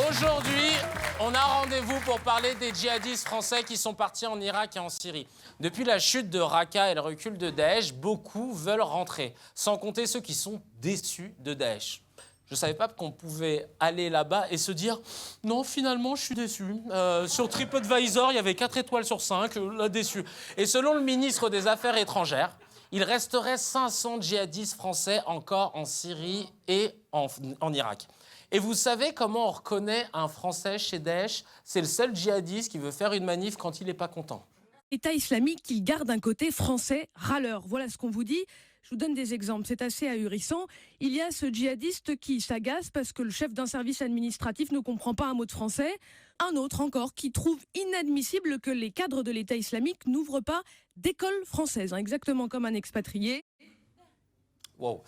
Aujourd'hui, on a rendez-vous pour parler des djihadistes français qui sont partis en Irak et en Syrie. Depuis la chute de Raqqa et le recul de Daesh, beaucoup veulent rentrer, sans compter ceux qui sont déçus de Daesh. Je ne savais pas qu'on pouvait aller là-bas et se dire « Non, finalement, je suis déçu. Sur TripAdvisor, il y avait 4 étoiles sur 5, là, déçu. » Et selon le ministre des Affaires étrangères, il resterait 500 djihadistes français encore en Syrie et en Irak. Et vous savez comment on reconnaît un Français chez Daesh? C'est le seul djihadiste qui veut faire une manif quand il n'est pas content. L'État islamique, il garde un côté français râleur. Voilà ce qu'on vous dit. Je vous donne des exemples, c'est assez ahurissant. Il y a ce djihadiste qui s'agace parce que le chef d'un service administratif ne comprend pas un mot de français. Un autre encore qui trouve inadmissible que les cadres de l'État islamique n'ouvrent pas d'école française, exactement comme un expatrié. Wow.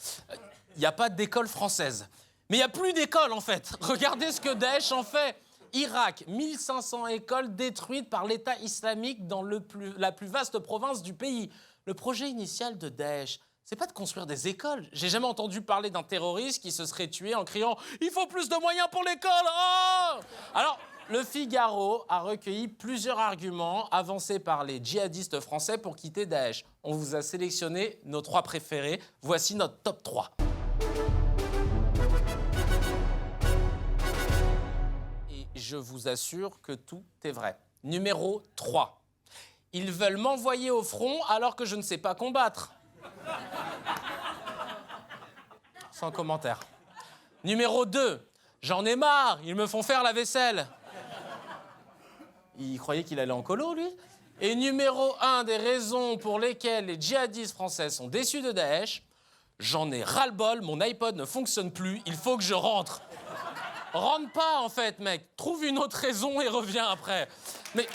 Il n'y a pas d'école française. Mais il n'y a plus d'école, en fait. Regardez ce que Daesh en fait. Irak, 1500 écoles détruites par l'État islamique dans la plus vaste province du pays. Le projet initial de Daesh, c'est pas de construire des écoles. J'ai jamais entendu parler d'un terroriste qui se serait tué en criant « Il faut plus de moyens pour l'école oh !» Alors, le Figaro a recueilli plusieurs arguments avancés par les djihadistes français pour quitter Daesh. On vous a sélectionné nos 3 préférés. Voici notre top 3. Je vous assure que tout est vrai. Numéro 3. Ils veulent m'envoyer au front alors que je ne sais pas combattre. Sans commentaire. Numéro 2. J'en ai marre, ils me font faire la vaisselle. Il croyait qu'il allait en colo, lui. Et numéro 1 des raisons pour lesquelles les djihadistes français sont déçus de Daesh. J'en ai ras-le-bol, mon iPod ne fonctionne plus, il faut que je rentre. Rentre pas, en fait, mec. Trouve une autre raison et reviens après. Mais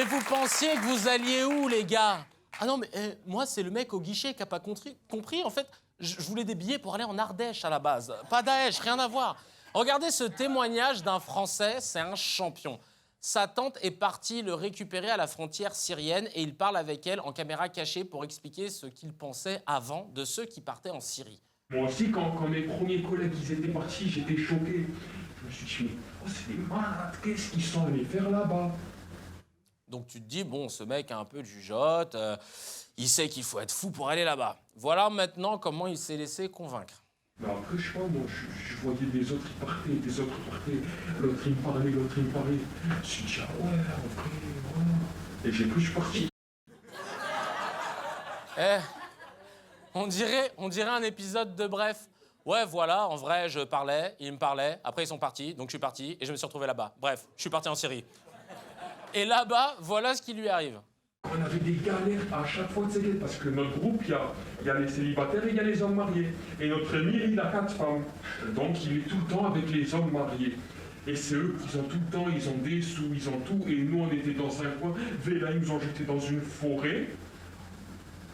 vous pensiez que vous alliez où, les gars? Ah non, mais moi, c'est le mec au guichet qui n'a pas compris. En fait, je voulais des billets pour aller en Ardèche, à la base. Pas Daesh, rien à voir. Regardez ce témoignage d'un Français, c'est un champion. Sa tante est partie le récupérer à la frontière syrienne et il parle avec elle en caméra cachée pour expliquer ce qu'il pensait avant de ceux qui partaient en Syrie. Moi aussi, quand mes premiers collègues ils étaient partis, j'étais choqué. Je me suis dit, mais c'est des malades, qu'est-ce qu'ils sont allés faire là-bas? Donc tu te dis, bon, ce mec a un peu de jugeote, il sait qu'il faut être fou pour aller là-bas. Voilà maintenant comment il s'est laissé convaincre. Mais après, je sais pas, moi, je voyais des autres, ils partaient, des autres partaient, l'autre il me parlait, l'autre il me parlait. Je me suis dit, ah ouais, en vrai, voilà. Et j'ai cru que je suis parti. On dirait un épisode de Bref. Ouais, voilà, en vrai, je parlais, ils me parlaient, après ils sont partis, donc je suis parti et je me suis retrouvé là-bas. Bref, je suis parti en Syrie. Et là-bas, voilà ce qui lui arrive. On avait des galères à chaque fois de s'aider, parce que notre groupe, il y a les célibataires et il y a les hommes mariés. Et notre ami, il a 4 femmes. Donc il est tout le temps avec les hommes mariés. Et c'est eux qui ont tout le temps, ils ont des sous, ils ont tout. Et nous, on était dans un coin. Là, ils nous ont jetés dans une forêt.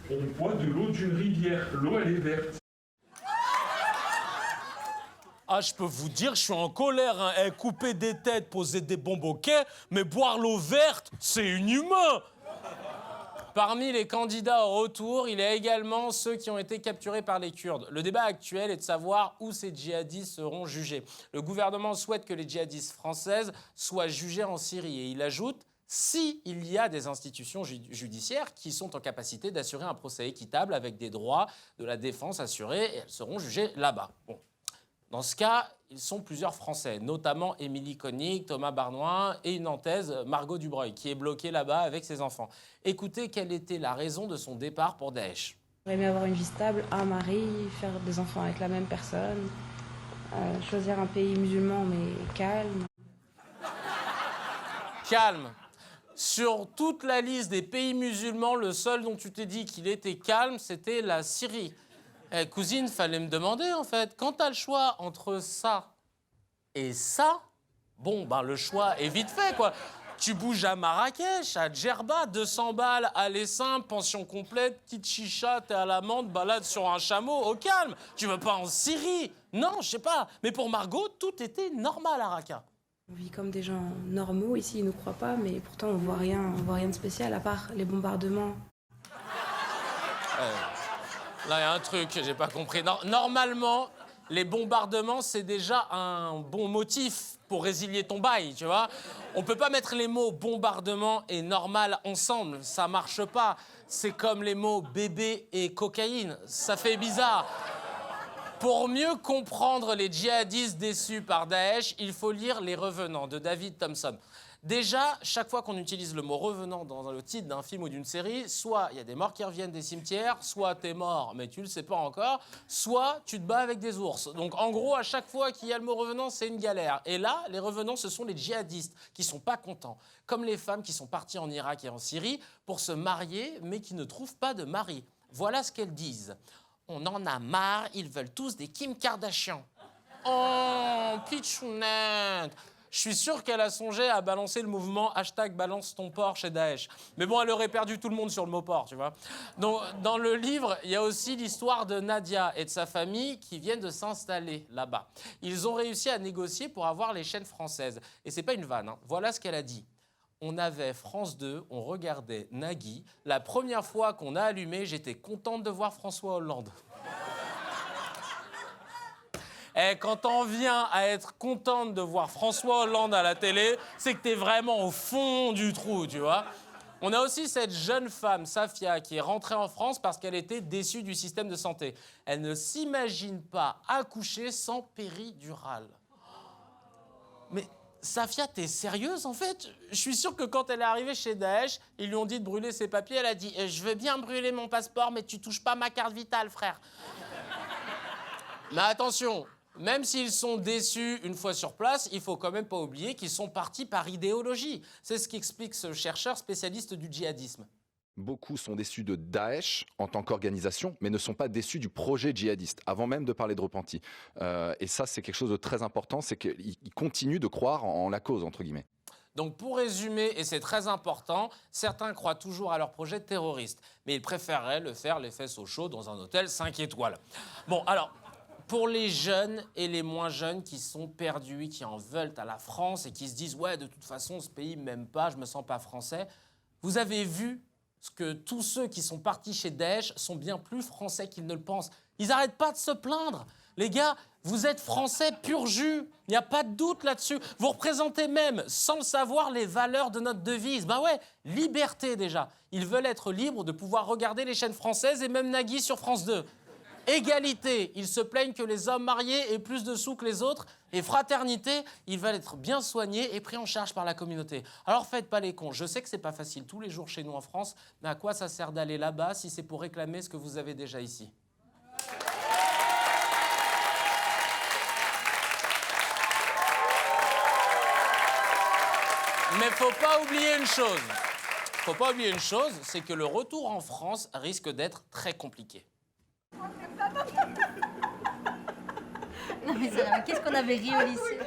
On boit de l'eau d'une rivière. L'eau, elle est verte. Ah, je peux vous dire, je suis en colère. Hein. Couper des têtes, poser des bombes au quai, mais boire l'eau verte, c'est inhumain. Parmi les candidats au retour, il y a également ceux qui ont été capturés par les Kurdes. Le débat actuel est de savoir où ces djihadistes seront jugés. Le gouvernement souhaite que les djihadistes françaises soient jugées en Syrie. Et il ajoute, s'il y a des institutions judiciaires qui sont en capacité d'assurer un procès équitable avec des droits de la défense assurés, et elles seront jugées là-bas. Bon. Dans ce cas, ils sont plusieurs Français, notamment Émilie Koenig, Thomas Barnoin et une Nantaise, Margot Dubreuil, qui est bloquée là-bas avec ses enfants. Écoutez quelle était la raison de son départ pour Daesh. J'aurais aimé avoir une vie stable, un mari, faire des enfants avec la même personne, choisir un pays musulman mais calme. Calme. Sur toute la liste des pays musulmans, le seul dont tu t'es dit qu'il était calme, c'était la Syrie. Cousine, fallait me demander, en fait. Quand t'as le choix entre ça et ça, bon, ben, le choix est vite fait, quoi. Tu bouges à Marrakech, à Djerba, 200 balles, aller simple, pension complète, petite chicha, t'es à l'amande, balade sur un chameau, au calme. Tu vas pas en Syrie. Non, je sais pas. Mais pour Margot, tout était normal à Raqqa. On vit comme des gens normaux, ici ils nous croient pas, mais pourtant on voit rien de spécial, à part les bombardements. Là, il y a un truc que j'ai pas compris. Normalement, Les bombardements, c'est déjà un bon motif pour résilier ton bail, tu vois. On peut pas mettre les mots bombardement et normal ensemble, ça marche pas. C'est comme les mots bébé et cocaïne, ça fait bizarre. Pour mieux comprendre les djihadistes déçus par Daesh, il faut lire Les Revenants de David Thompson. Déjà, chaque fois qu'on utilise le mot revenant dans le titre d'un film ou d'une série, soit il y a des morts qui reviennent des cimetières, soit t'es mort, mais tu le sais pas encore, soit tu te bats avec des ours. Donc en gros, à chaque fois qu'il y a le mot revenant, c'est une galère. Et là, les revenants, ce sont les djihadistes qui sont pas contents, comme les femmes qui sont parties en Irak et en Syrie pour se marier, mais qui ne trouvent pas de mari. Voilà ce qu'elles disent. On en a marre, ils veulent tous des Kim Kardashian. Oh, pitchounette. Je suis sûr qu'elle a songé à balancer le mouvement #balance ton porc chez Daesh. Mais bon, elle aurait perdu tout le monde sur le mot porc, tu vois. Donc, dans le livre, il y a aussi l'histoire de Nadia et de sa famille qui viennent de s'installer là-bas. Ils ont réussi à négocier pour avoir les chaînes françaises. Et c'est pas une vanne, hein. Voilà ce qu'elle a dit. On avait France 2, on regardait Nagui. La première fois qu'on a allumé, j'étais contente de voir François Hollande. Et quand t'en viens à être contente de voir François Hollande à la télé, c'est que t'es vraiment au fond du trou, tu vois. On a aussi cette jeune femme, Safia, qui est rentrée en France parce qu'elle était déçue du système de santé. Elle ne s'imagine pas accoucher sans péridurale. Mais Safia, t'es sérieuse en fait? Je suis sûr que quand elle est arrivée chez Daesh, ils lui ont dit de brûler ses papiers. Elle a dit « Je veux bien brûler mon passeport, mais tu touches pas ma carte vitale, frère. » Mais attention, même s'ils sont déçus une fois sur place, il faut quand même pas oublier qu'ils sont partis par idéologie. C'est ce qu'explique ce chercheur spécialiste du djihadisme. Beaucoup sont déçus de Daesh en tant qu'organisation, mais ne sont pas déçus du projet djihadiste, avant même de parler de repenti. Et ça, c'est quelque chose de très important, c'est qu'ils continuent de croire en la cause, entre guillemets. Donc pour résumer, et c'est très important, certains croient toujours à leur projet terroriste, mais ils préféreraient le faire les fesses au chaud dans un hôtel 5 étoiles. Bon, alors, pour les jeunes et les moins jeunes qui sont perdus, qui en veulent à la France et qui se disent « Ouais, de toute façon, ce pays ne m'aime pas, je me sens pas français », vous avez vu que tous ceux qui sont partis chez Daesh sont bien plus français qu'ils ne le pensent. Ils n'arrêtent pas de se plaindre. Les gars, vous êtes français pur jus. Il n'y a pas de doute là-dessus. Vous représentez même, sans le savoir, les valeurs de notre devise. Ben ouais, liberté déjà. Ils veulent être libres de pouvoir regarder les chaînes françaises et même Nagui sur France 2. Égalité, ils se plaignent que les hommes mariés aient plus de sous que les autres. Et fraternité, ils veulent être bien soignés et pris en charge par la communauté. Alors faites pas les cons. Je sais que c'est pas facile tous les jours chez nous en France, mais à quoi ça sert d'aller là-bas si c'est pour réclamer ce que vous avez déjà ici? Mais faut pas oublier une chose, c'est que le retour en France risque d'être très compliqué. Non mais Sarah, mais qu'est-ce qu'on avait ri au lycée?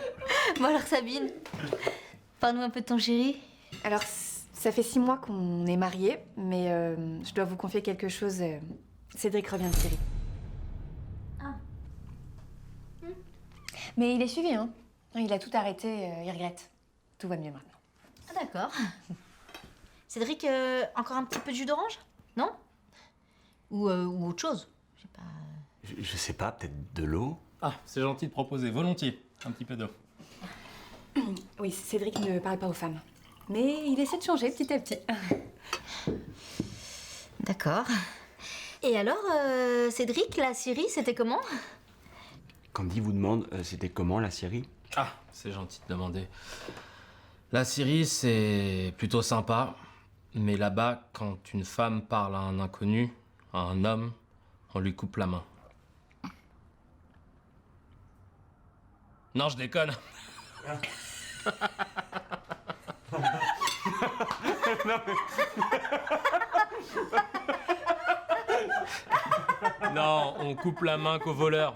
Bon alors Sabine, parle-nous un peu de ton chéri. Alors, ça fait 6 mois qu'on est mariés, mais je dois vous confier quelque chose. Cédric revient de Syrie. Ah. Mais il est suivi, hein. Il a tout arrêté, il regrette. Tout va mieux maintenant. Ah d'accord. Cédric, encore un petit peu de jus d'orange? Non? Ou autre chose? Je sais pas. Je sais pas, peut-être de l'eau? Ah, c'est gentil de proposer, volontiers. Un petit peu d'eau. Oui, Cédric ne parle pas aux femmes. Mais il essaie de changer petit à petit. D'accord. Et alors, Cédric, la Syrie, c'était comment? Candy vous demande, c'était comment la Syrie? Ah, c'est gentil de demander. La Syrie, c'est plutôt sympa. Mais là-bas, quand une femme parle à un inconnu, à un homme, on lui coupe la main. Non, je déconne. Non, on coupe la main qu'au voleur.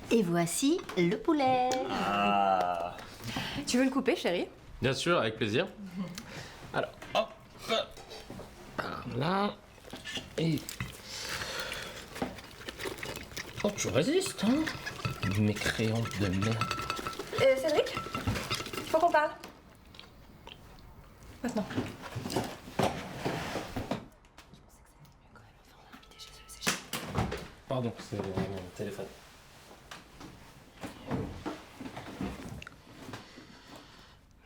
Et voici le poulet. Ah. Tu veux le couper, chérie? Bien sûr, avec plaisir. Alors, hop, là, et... Oh, tu résistes, hein? Mécréante de merde. Cédric, faut qu'on parle. Maintenant. Pardon, c'est mon téléphone.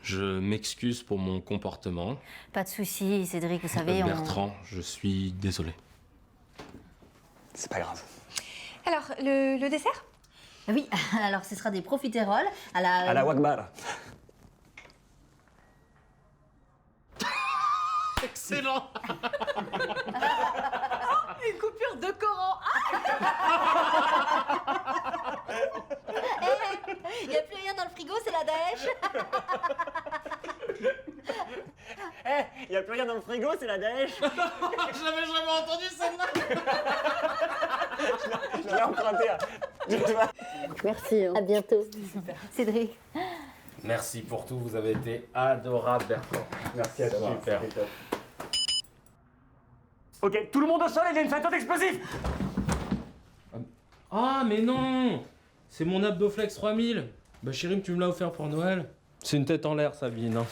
Je m'excuse pour mon comportement. Pas de souci, Cédric, vous savez, Bertrand, je suis désolé. C'est pas grave. Alors, le dessert? Oui, alors ce sera des profiteroles à la... À la Wagbar. Excellent. Une coupure de Coran. Il n'y a plus rien dans le frigo, c'est la Daesh. Il y a plus rien dans le frigo, c'est la Daesh. Je l'avais jamais entendu celle-là. Je l'avais emprunté à... Merci, à bientôt. Cédric. Merci pour tout, vous avez été adorable, Bertrand. Merci à toi. Super. Ok, tout le monde au sol, il y a une ceinture d'explosifs. Ah, mais non. C'est mon Abdoflex 3000. Bah, chérie, tu me l'as offert pour Noël. C'est une tête en l'air, Sabine. Hein.